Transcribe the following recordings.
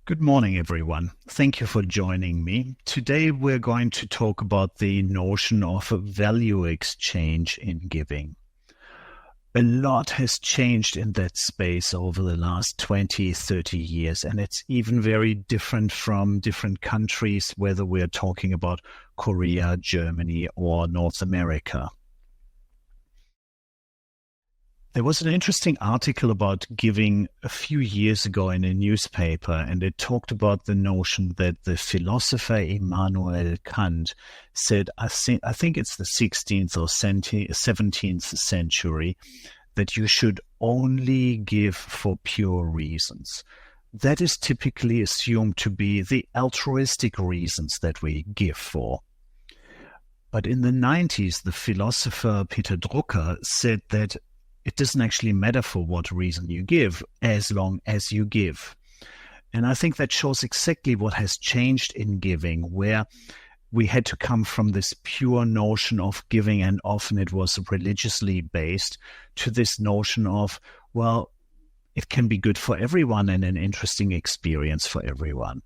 Good morning, everyone. Thank you for joining me. Today, we're going to talk about the notion of a value exchange in giving. A lot has changed in that space over the last 20, 30 years, and it's even very different from different countries, whether we're talking about Korea, Germany, or North America. There was an interesting article about giving a few years ago in a newspaper, and it talked about the notion that the philosopher Immanuel Kant said, I think it's the 16th or 17th century, that you should only give for pure reasons. That is typically assumed to be the altruistic reasons that we give for. But in the 90s, the philosopher Peter Drucker said that it doesn't actually matter for what reason you give, as long as you give. And I think that shows exactly what has changed in giving, where we had to come from this pure notion of giving, and often it was religiously based, to this notion of, well, it can be good for everyone and an interesting experience for everyone.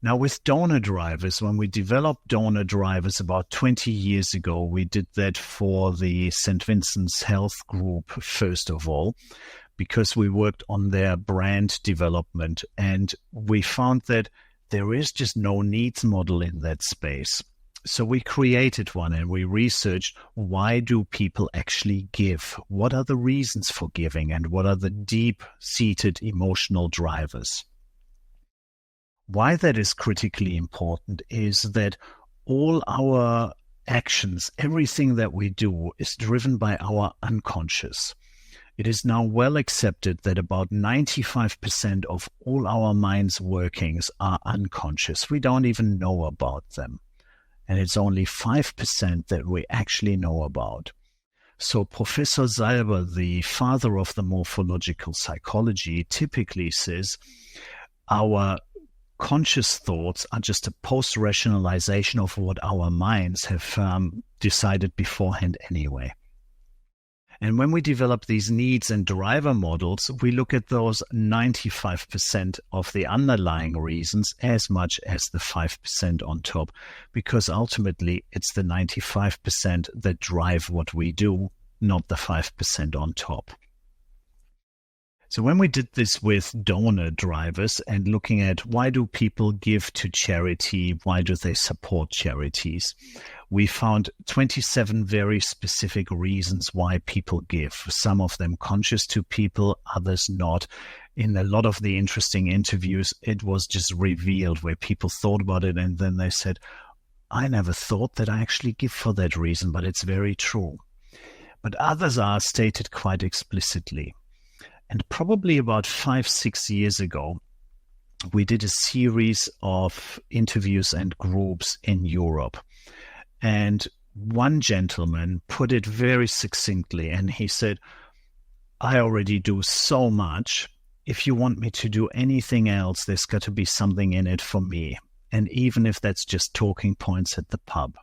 Now, with donor drivers, when we developed donor drivers about 20 years ago, we did that for the St. Vincent's Health Group, first of all, because we worked on their brand development. And we found that there is just no needs model in that space. So we created one and we researched, why do people actually give? What are the reasons for giving? And what are the deep-seated emotional drivers? Why that is critically important is that all our actions, everything that we do, is driven by our unconscious. It is now well accepted that about 95% of all our mind's workings are unconscious. We don't even know about them. And it's only 5% that we actually know about. So Professor Salber, the father of the morphological psychology, typically says our conscious thoughts are just a post-rationalization of what our minds have decided beforehand anyway. And when we develop these needs and driver models, we look at those 95% of the underlying reasons as much as the 5% on top, because ultimately it's the 95% that drive what we do, not the 5% on top. So when we did this with donor drivers and looking at why do people give to charity, why do they support charities, we found 27 very specific reasons why people give. Some of them conscious to people, others not. In a lot of the interesting interviews, it was just revealed where people thought about it and then they said, I never thought that I actually give for that reason, but it's very true. But others are stated quite explicitly. And probably about 5-6 years ago, we did a series of interviews and groups in Europe. And one gentleman put it very succinctly, and he said, I already do so much. If you want me to do anything else, there's got to be something in it for me. And even if that's just talking points at the pub.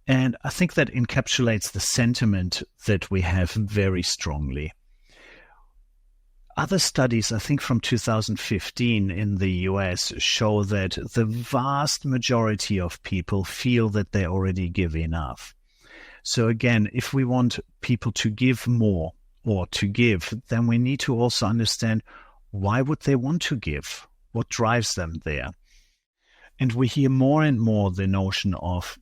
And I think that encapsulates the sentiment that we have very strongly. Other studies, I think from 2015 in the US, show that the vast majority of people feel that they already give enough. So again, if we want people to give more or to give, then we need to also understand why would they want to give? What drives them there? And we hear more and more the notion of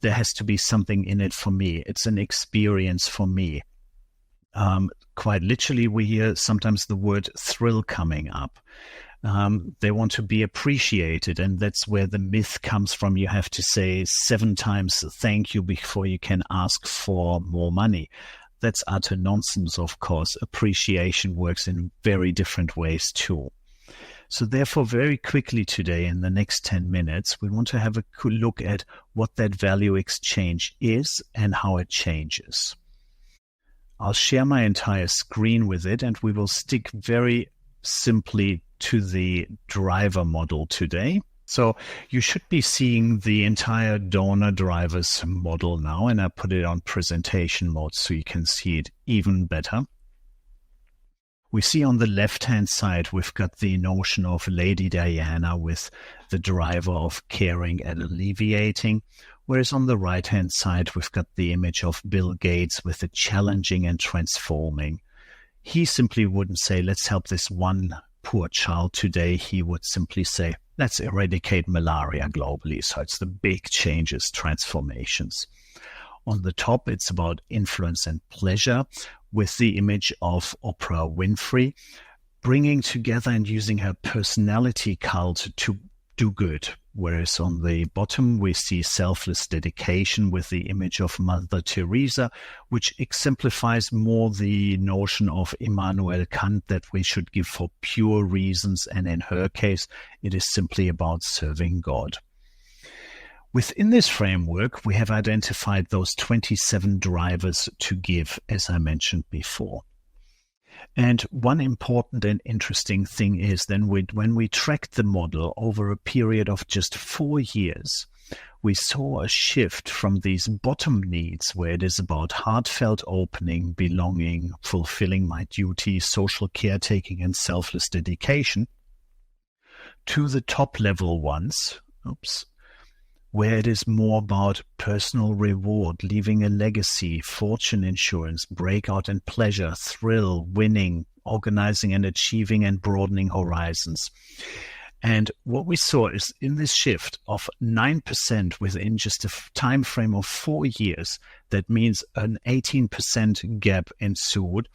there has to be something in it for me. It's an experience for me. Quite literally, we hear sometimes the word thrill coming up. They want to be appreciated, and that's where the myth comes from. You have to say 7 times thank you before you can ask for more money. That's utter nonsense, of course. Appreciation works in very different ways too. So therefore, very quickly today, in the next 10 minutes, we want to have a look at what that value exchange is and how it changes. I'll share my entire screen with it, and we will stick very simply to the driver model today. So you should be seeing the entire donor drivers model now, and I put it on presentation mode so you can see it even better. We see on the left-hand side, we've got the notion of Lady Diana with the driver of caring and alleviating, whereas on the right-hand side, we've got the image of Bill Gates with the challenging and transforming. He simply wouldn't say, let's help this one poor child today. He would simply say, let's eradicate malaria globally. So it's the big changes, transformations. On the top, it's about influence and pleasure with the image of Oprah Winfrey, bringing together and using her personality cult to do good. Whereas on the bottom, we see selfless dedication with the image of Mother Teresa, which exemplifies more the notion of Immanuel Kant that we should give for pure reasons. And in her case, it is simply about serving God. Within this framework, we have identified those 27 drivers to give, as I mentioned before. And one important and interesting thing is then when we tracked the model over a period of just 4 years, we saw a shift from these bottom needs, where it is about heartfelt opening, belonging, fulfilling my duty, social caretaking, and selfless dedication, to the top level ones, where it is more about personal reward, leaving a legacy, fortune insurance, breakout and pleasure, thrill, winning, organizing and achieving, and broadening horizons. And what we saw is in this shift of 9% within just a time frame of 4 years, that means an 18% gap ensued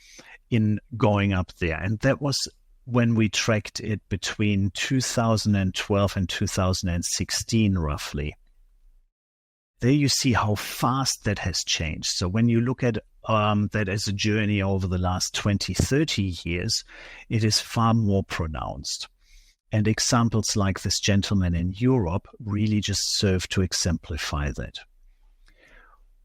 in going up there. And that was when we tracked it between 2012 and 2016, roughly. There you see how fast that has changed. So when you look at that as a journey over the last 20, 30 years, it is far more pronounced. And examples like this gentleman in Europe really just serve to exemplify that.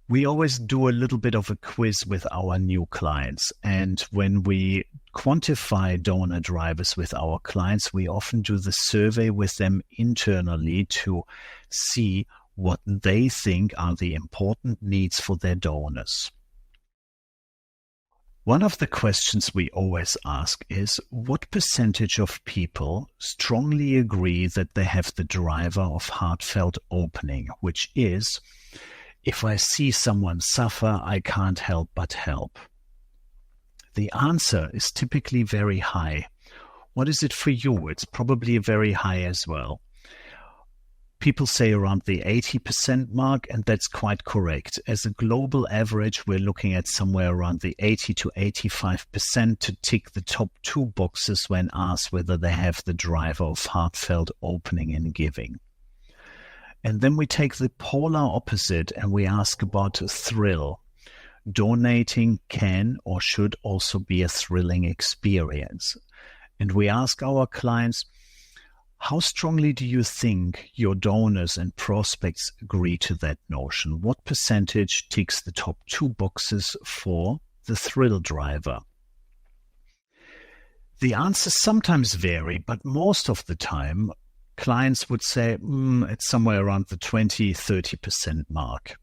We always do a little bit of a quiz with our new clients. And when we quantify donor drivers with our clients, we often do the survey with them internally to see what they think are the important needs for their donors. One of the questions we always ask is, what percentage of people strongly agree that they have the driver of heartfelt opening, which is, if I see someone suffer, I can't help but help? The answer is typically very high. What is it for you? It's probably very high as well. People say around the 80% mark, and that's quite correct. As a global average, we're looking at somewhere around the 80 to 85% to tick the top 2 boxes when asked whether they have the driver of heartfelt opening and giving. And then we take the polar opposite and we ask about thrill. Donating can or should also be a thrilling experience. And we ask our clients, how strongly do you think your donors and prospects agree to that notion? What percentage ticks the top 2 boxes for the thrill driver? The answers sometimes vary, but most of the time, clients would say it's somewhere around the 20-30% mark.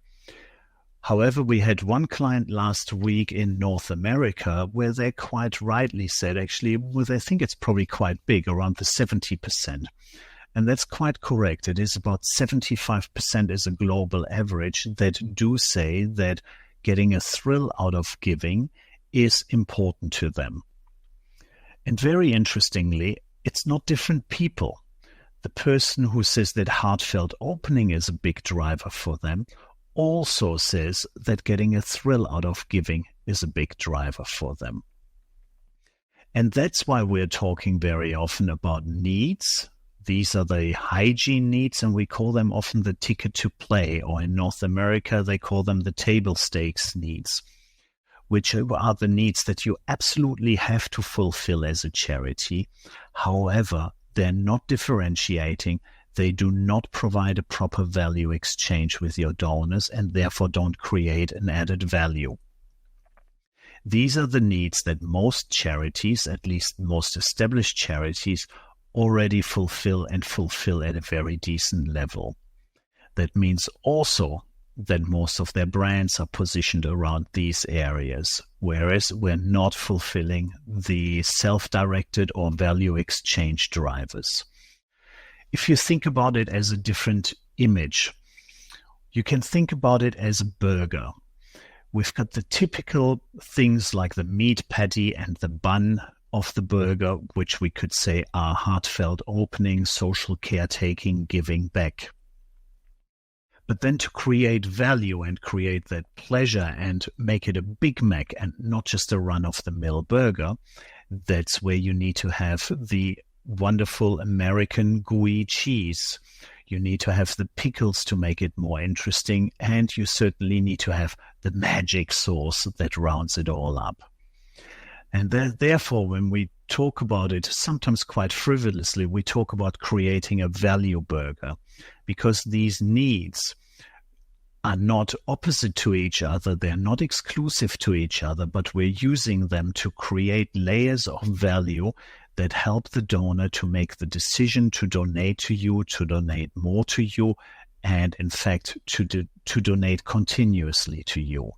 However, we had one client last week in North America where they quite rightly said, actually, they think it's probably quite big, around the 70%. And that's quite correct. It is about 75% as a global average that do say that getting a thrill out of giving is important to them. And very interestingly, it's not different people. The person who says that heartfelt opening is a big driver for them also says that getting a thrill out of giving is a big driver for them. And that's why we're talking very often about needs. These are the hygiene needs, and we call them often the ticket to play, or in North America, they call them the table stakes needs, which are the needs that you absolutely have to fulfill as a charity. However, they're not differentiating. They do not provide a proper value exchange with your donors and therefore don't create an added value. These are the needs that most charities, at least most established charities, already fulfill and fulfill at a very decent level. That means also that most of their brands are positioned around these areas, whereas we're not fulfilling the self-directed or value exchange drivers. If you think about it as a different image, you can think about it as a burger. We've got the typical things like the meat patty and the bun of the burger, which we could say are heartfelt opening, social caretaking, giving back. But then to create value and create that pleasure and make it a Big Mac and not just a run-of-the-mill burger, that's where you need to have the wonderful American gooey cheese. You need to have the pickles to make it more interesting, and you certainly need to have the magic sauce that rounds it all up. And therefore, when we talk about it, sometimes quite frivolously, we talk about creating a value burger, because these needs are not opposite to each other. They're not exclusive to each other, but we're using them to create layers of value that help the donor to make the decision to donate to you, to donate more to you, and in fact, to donate continuously to you.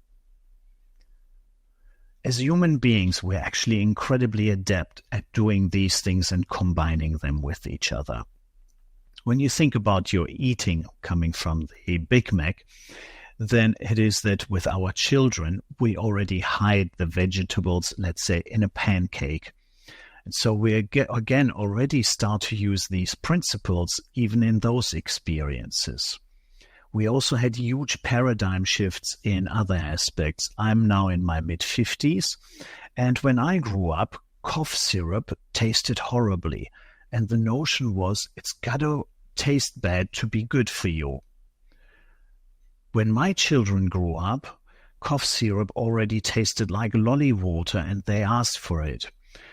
As human beings, we're actually incredibly adept at doing these things and combining them with each other. When you think about your eating coming from the Big Mac, then it is that with our children, we already hide the vegetables, let's say, in a pancake. And so we again already start to use these principles even in those experiences. We also had huge paradigm shifts in other aspects. I'm now in my mid-50s, and when I grew up, cough syrup tasted horribly. And the notion was, it's got to taste bad to be good for you. When my children grew up, cough syrup already tasted like lolly water, and they asked for it.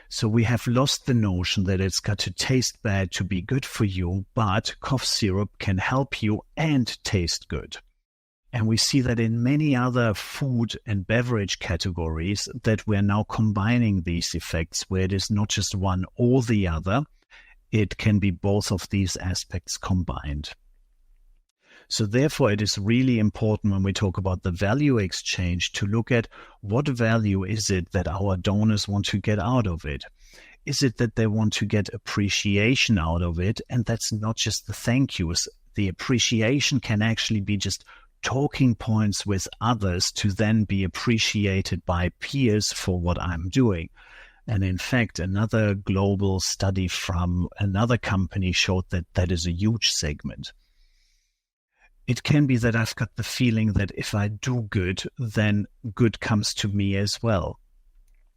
So we have lost the notion that it's got to taste bad to be good for you, but cough syrup can help you and taste good. And we see that in many other food and beverage categories, that we're now combining these effects, where it is not just one or the other. It can be both of these aspects combined. So therefore, it is really important when we talk about the value exchange to look at what value is it that our donors want to get out of it. Is it that they want to get appreciation out of it? And that's not just the thank yous. The appreciation can actually be just talking points with others to then be appreciated by peers for what I'm doing. And in fact, another global study from another company showed that that is a huge segment. It can be that I've got the feeling that if I do good, then good comes to me as well.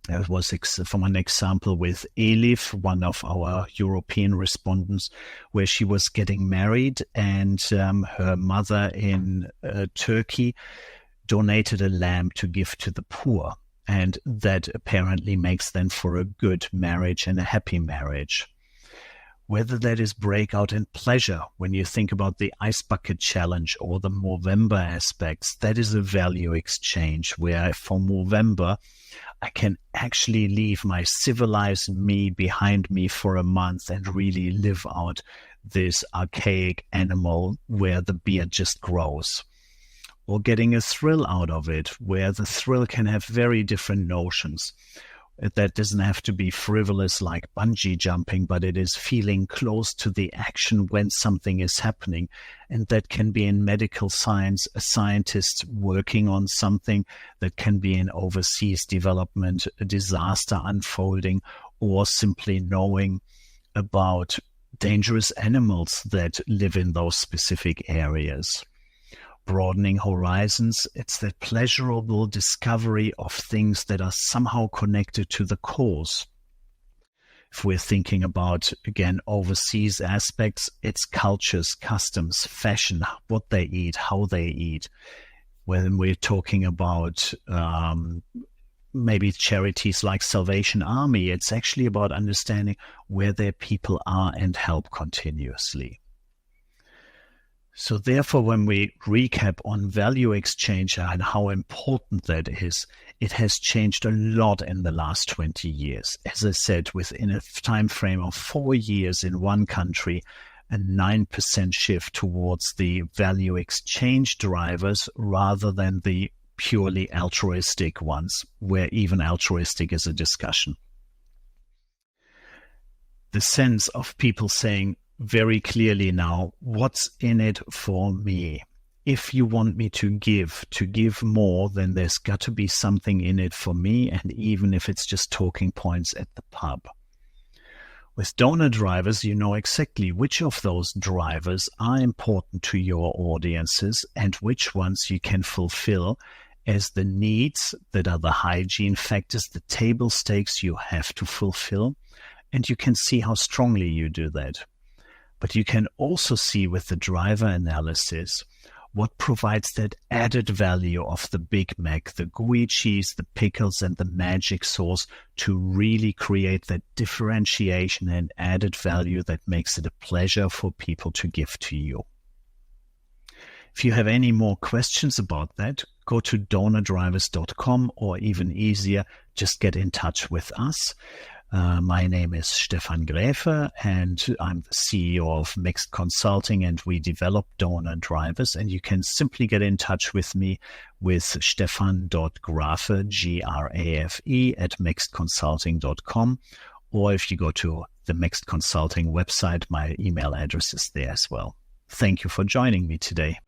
There was from an example with Elif, one of our European respondents, where she was getting married and her mother in Turkey donated a lamb to give to the poor. And that apparently makes then for a good marriage and a happy marriage. Whether that is breakout in pleasure, when you think about the Ice Bucket Challenge or the Movember aspects, that is a value exchange where for Movember, I can actually leave my civilized me behind me for a month and really live out this archaic animal where the beard just grows. Or getting a thrill out of it, where the thrill can have very different notions. That doesn't have to be frivolous like bungee jumping, but it is feeling close to the action when something is happening. And that can be in medical science, a scientist working on something, that can be in overseas development, a disaster unfolding, or simply knowing about dangerous animals that live in those specific areas. Broadening horizons, it's that pleasurable discovery of things that are somehow connected to the cause. If we're thinking about, again, overseas aspects, it's cultures, customs, fashion, what they eat, how they eat. When we're talking about maybe charities like Salvation Army, it's actually about understanding where their people are and help continuously. So therefore, when we recap on value exchange and how important that is, it has changed a lot in the last 20 years. As I said, within a time frame of 4 years in one country, a 9% shift towards the value exchange drivers rather than the purely altruistic ones, where even altruistic is a discussion. The sense of people saying very clearly now, what's in it for me? If you want me to give more, then there's got to be something in it for me, and even if it's just talking points at the pub. With donor drivers, you know exactly which of those drivers are important to your audiences and which ones you can fulfill as the needs that are the hygiene factors, the table stakes you have to fulfill, and you can see how strongly you do that. But you can also see with the driver analysis what provides that added value of the Big Mac, the gooey cheese, the pickles, and the magic sauce to really create that differentiation and added value that makes it a pleasure for people to give to you. If you have any more questions about that, go to donordrivers.com, or even easier, just get in touch with us. My name is Stefan Grafe, and I'm the CEO of Mext Consulting, and we develop donor drivers. And you can simply get in touch with me with stefan.grafe, Grafe, at mextconsulting.com. Or if you go to the Mext Consulting website, my email address is there as well. Thank you for joining me today.